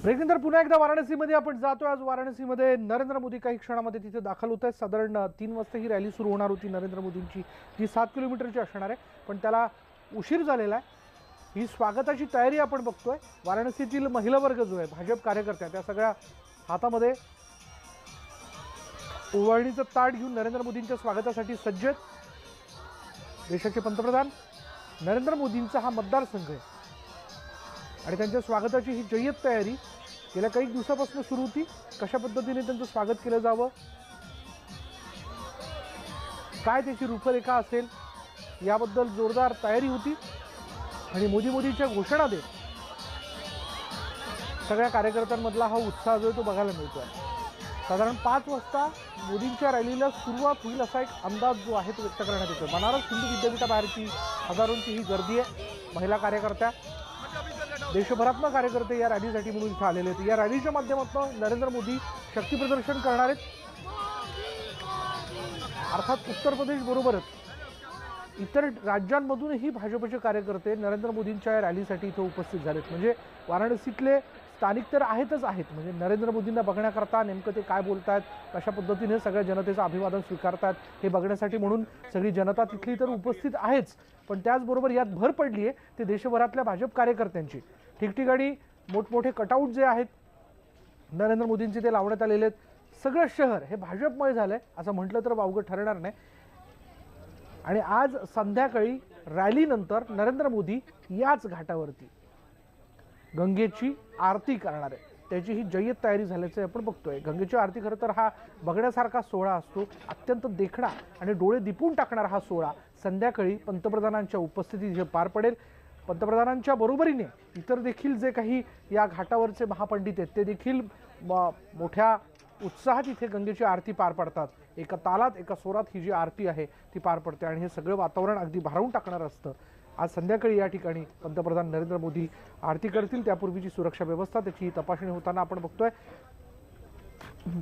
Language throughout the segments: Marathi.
ब्रेकनंतर पुन्हा एकदा वाराणसीमध्ये आपण जातोय। आज वाराणसीमध्ये नरेंद्र मोदी काही क्षणामध्ये तिथे दाखल होत आहेत। साधारण 3 वाजता ही रॅली सुरू होणार होती नरेंद्र मोदींची, जी 7 किलोमीटरची असणार आहे, पण त्याला उशीर झालेला आहे। ही स्वागताची तयारी आपण बघतोय। वाराणसीतील महिला वर्ग जो आहे, भाजप कार्यकर्ते, त्या सगळ्या हातामध्ये ओवाळणीचं ताट घेऊन नरेंद्र मोदींच्या स्वागतासाठी सज्ज आहेत। देशाचे पंतप्रधान नरेंद्र मोदींचा हा मतदारसंघ आहे आणि त्यांच्या स्वागताची ही जय्यत तयारी गेल्या काही दिवसापासून सुरू होती। कशा पद्धतीने त्यांचं स्वागत केलं जावं, काय त्याची रूपरेखा असेल, याबद्दल जोरदार तयारी होती आणि मोदींच्या घोषणा देत सगळ्या कार्यकर्त्यांमधला हा उत्साह जो तो बघायला मिळतोय। साधारण 5 वाजता मोदींच्या रॅलीला सुरुवात होईल असा एक अंदाज जो आहे तो व्यक्त करण्यात येतो। बनारस हिंदू विद्यापीठाबाहेरची हजारोंची ही गर्दी आहे। महिला कार्यकर्त्या, देशभरातून कार्यकर्ते या रॅलीसाठी म्हणून इथे आलेले आहेत। या रॅलीच्या माध्यमातून नरेंद्र मोदी शक्ती प्रदर्शन करणार आहेत। अर्थात उत्तर प्रदेश बरोबरच इतर राज्यांमधूनही भाजपचे कार्यकर्ते नरेंद्र मोदींच्या या रॅलीसाठी इथे उपस्थित झालेत। म्हणजे वाराणसीतले स्थानिक तर आहेतच आहेत, म्हणजे नरेंद्र मोदींना बघण्याकरता नेमकं ते काय बोलतात, कशा पद्धतीने सगळ्या जनतेचं अभिवादन स्वीकारतात हे बघण्यासाठी म्हणून सगळी जनता तिथली तर उपस्थित आहेच, पण त्याचबरोबर यात भर पडली आहे ते देशभरातल्या भाजप कार्यकर्त्यांची। ठिकठिकाणी मोठमोठे कटआउट जे आहेत नरेंद्र मोदींचे ते लावण्यात आलेले आहेत। सगळं शहर हे भाजपमय झालंय असं म्हटलं तर वावगं ठरणार नाही। आणि आज संध्याकाळी रॅलीनंतर नरेंद्र मोदी याच घाटावरती गंगेची आरती करणार आहे। त्याची ही जय्यत तयारी झाल्याचं आपण बघतोय। गंगेची आरती खरं तर हा बघण्यासारखा सोहळा असतो, अत्यंत देखणा आणि डोळे दिपून टाकणारा हा सोहळा संध्याकाळी पंतप्रधानांच्या उपस्थितीत जे पार पडेल। पंतप्रधानांच्या बरोबरीने इतर देखील जे काही या घाटावरचे महापंडित आहेत ते देखील मोठ्या उत्साहात इथे गंगेची आरती पार पडतात। एका तालात एका स्वरात ही जी आरती आहे ती पार पडते आणि हे सगळं वातावरण अगदी भारावून टाकणारं असतं। आज संध्याकाळी या ठिकाणी पंतप्रधान नरेंद्र मोदी आरती करतील, त्यापूर्वीची सुरक्षा व्यवस्था त्याची तपासणी होताना आपण बघतोय।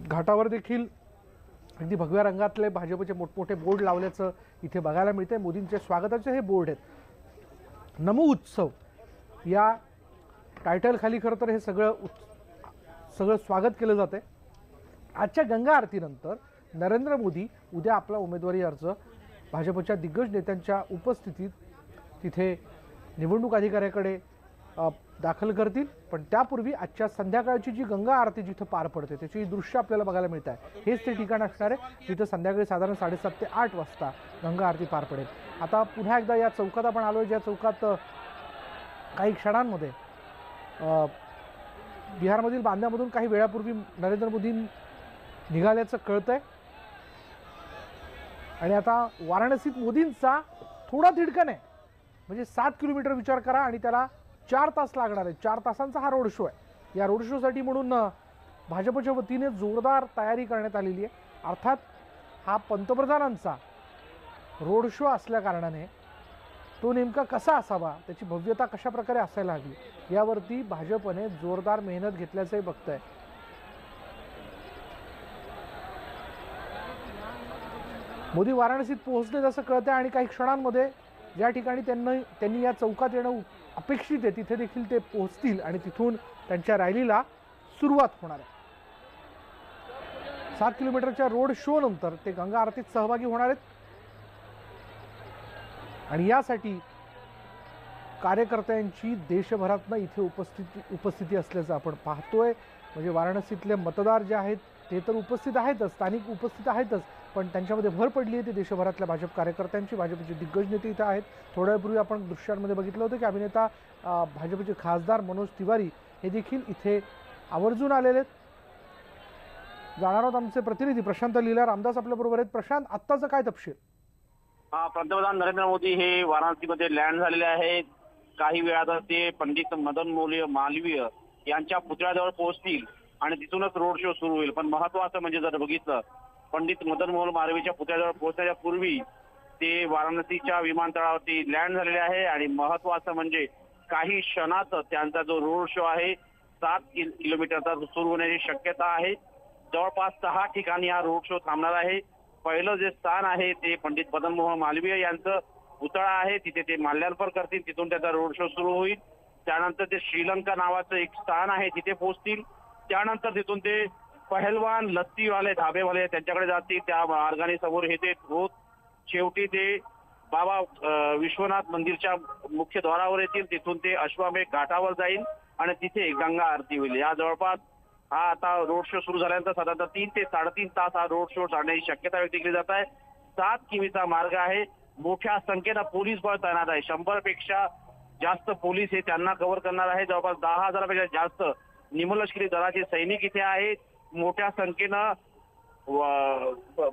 घाटावर देखील अगदी भगव्या रंगातले भाजपचे मोठमोठे बोर्ड लावल्याचं इथे बघायला मिळतंय। मोदींच्या स्वागताचे हे बोर्ड आहेत। नमो उत्सव या टायटल खाली खरं तर हे सगळं स्वागत केलं जाते। आजच्या गंगा आरतीनंतर नरेंद्र मोदी उद्या आपला उमेदवारी अर्ज भाजपच्या दिग्गज नेत्यांच्या उपस्थितीत तिथे निवडणूक अधिकाऱ्याकडे दाखल करतील। पण त्यापूर्वी आजच्या संध्याकाळची जी गंगा आरती जिथं पार पडते त्याची दृश्य आपल्याला बघायला मिळत आहे। हेच ते ठिकाण असणार आहे जिथं संध्याकाळी साधारण 7:30 ते 8 वाजता गंगा आरती पार पडेल। आता पुन्हा एकदा या चौकात आपण आलोय, ज्या चौकात काही क्षणांमध्ये बिहारमधील बांद्यामधून काही वेळापूर्वी नरेंद्र मोदी निघाल्याचं कळतंय। आणि आता वाराणसीत मोदींचा थोडा तिडकन आहे, म्हणजे 7 किलोमीटर विचार करा आणि त्याला 4 तास लागणार आहे। 4 तासांचा हा रोड शो आहे। या रोड शोसाठी म्हणून भाजपच्या वतीने जोरदार तयारी करण्यात आलेली आहे। अर्थात हा पंतप्रधानांचा रोड शो असल्या कारणाने तो नेमका कसा असावा, त्याची भव्यता कशा प्रकारे असायला हवी, यावरती भाजपने जोरदार मेहनत घेतल्याचंही बघतंय। मोदी वाराणसीत पोहोचले असं कळतंय आणि काही क्षणांमध्ये ज्या ठिकाणी त्यांनी या चौकात येणं अपेक्षित आहे तिथे देखील ते पोहोचतील आणि तिथून त्यांच्या रॅलीला सुरुवात होणार आहे। 7 किलोमीटरच्या रोड शो नंतर ते गंगा आरतीत सहभागी होणार आहेत आणि यासाठी कार्यकर्त्यांची देशभरातनं इथे उपस्थिती असल्याचं आपण पाहतोय। म्हणजे वाराणसीतले मतदार जे आहेत ते तर उपस्थित आहेतच, स्थानिक उपस्थित आहेतच, पण त्यांच्यामध्ये भर पडली आहे ते देशभरातल्या भाजप कार्यकर्त्यांची। भाजपचे दिग्गज नेते इथे आहेत। थोड्या वेळापूर्वी आपण दृश्यांमध्ये बघितलं होतं की अभिनेता भाजपचे खासदार मनोज तिवारी हे देखील इथे आवर्जून आलेले आहेत। जाणार आहोत आमचे प्रतिनिधी प्रशांत लीला रामदास आपल्याबरोबर आहेत। प्रशांत, आत्ताचं काय तपशील? पंतप्रधान नरेंद्र मोदी हे वाराणसीमध्ये लँड झालेले आहेत। काही वेळातच ते पंडित मदन मोहन मालवीय यांच्या पुतळ्याजवळ पोहोचतील आणि तिथूनच रोड शो सुरू होईल। पण महत्वाचं म्हणजे जर बघितलं, पंडित मदन मोहन मालवीयच्या पुतळ्याजवळ पोहोचण्याच्या पूर्वी ते वाराणसीच्या विमानतळावरती लँड झालेले आहे आणि महत्वाचं म्हणजे काही क्षणात त्यांचा जो रोड शो आहे 7 किलोमीटरचा सुरू होण्याची शक्यता आहे। जवळपास 6 ठिकाणी हा रोड शो थांबणार आहे। पहिलं जे स्थान आहे ते पंडित मदन मोहन मालवीय यांचं पुतळा आहे, तिथे ते माल्यार्पण करतील, तिथून त्याचा रोड शो सुरू होईल। त्यानंतर ते श्रीलंका नावाचं एक स्थान आहे तिथे पोहोचतील. त्यानंतर तिथून ते पहलवान लस्सीवाले धाबेवाले त्यांच्याकडे जातील. त्या मार्गाने समोर हे ते होत शेवटी ते बाबा विश्वनाथ मंदिरच्या मुख्य द्वारावर येतील. तिथून ते अश्वमेध घाटावर जाईल आणि तिथे गंगा आरती होईल. या जवळपास हा आता रोड शो सुरू झाल्यानंतर साधारणतः 3 ते 3.5 तास हा रोड शो चालण्याची शक्यता व्यक्त केली जात आहे. 7 किमीचा मार्ग आहे. मोठ्या संख्येनं पोलीस बळ तैनात आहे. 100 पेक्षा जास्त पोलीस हे त्यांना कव्हर करणार आहे. जवळपास 10,000 पेक्षा जास्त निमलष्करी दलाचे सैनिक इथे आहेत. मोठ्या संख्येनं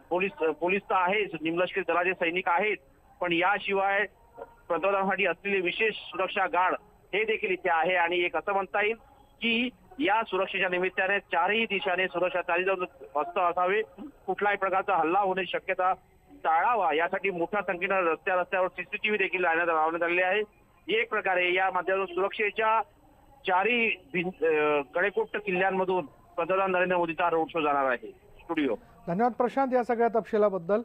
पोलीस तर आहेच, निमलष्करी दलाचे सैनिक आहेत, पण याशिवाय पंतप्रधानांसाठी असलेले विशेष सुरक्षा गार्ड हे देखील इथे आहे. आणि एक असं म्हणता येईल की या सुरक्षेच्या निमित्ताने चारही दिशाने सुरक्षा चाली जाऊन असावे. कुठल्याही प्रकारचा हल्ला होण्याची शक्यता टाळावा यासाठी मोठ्या संख्येनं रस्त्यावर सीसीटीव्ही देखील लावण्यात आलेले आहे. एक प्रकारे या माध्यमातून सुरक्षेच्या चारही कडेकोट किल्ल्यांमधून पंतप्रधान नरेंद्र मोदींचा रोड शो जाणार आहे. स्टुडिओ. धन्यवाद प्रशांत या सगळ्या तपशिलाबद्दल.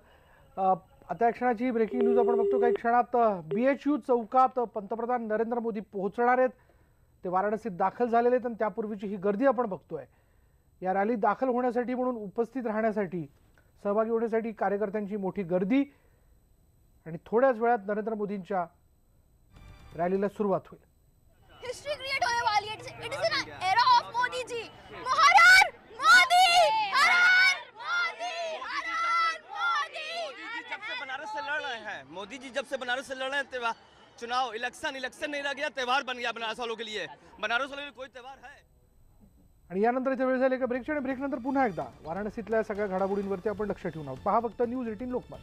आता क्षणाची ब्रेकिंग न्यूज आपण बघतो. काही क्षणात BHU चौकात पंतप्रधान नरेंद्र मोदी पोहोचणार आहेत. ते वाराणसीत दाखल झालेले आहेत आणि त्यापूर्वीची ही गर्दी आपण बघतोय. या रॅलीत दाखल होण्यासाठी म्हणून उपस्थित राहण्यासाठी सहभागी होण्यासाठी कार्यकर्त्यांची मोठी गर्दी आणि थोड्याच वेळात नरेंद्र मोदींच्या रॅलीला सुरुवात होईल. हिस्ट्री क्रिएट होने वाली है. It is an era of Modi ji. हर हर मोदी, हर हर मोदी, हर हर मोदी. मोदी जी जब से बनारस से लड़ रहे हैं, मोदी जी जब से बनारस से लड़ रहे हैं, चुनाव इलेक्शन नहीं रह गया, त्यौहार बन गया बनारस वालों के लिए. बनारस वालों के लिए कोई त्यौहार है. आणि यानंतर इथे वेळ झाली एका ब्रेकची आणि ब्रेकनंतर पुन्हा एकदा वाराणसीतल्या सगळ्या घडामोडींवरती आपण लक्ष ठेवून आहोत. पहा फक्त न्यूज 18 लोकमत.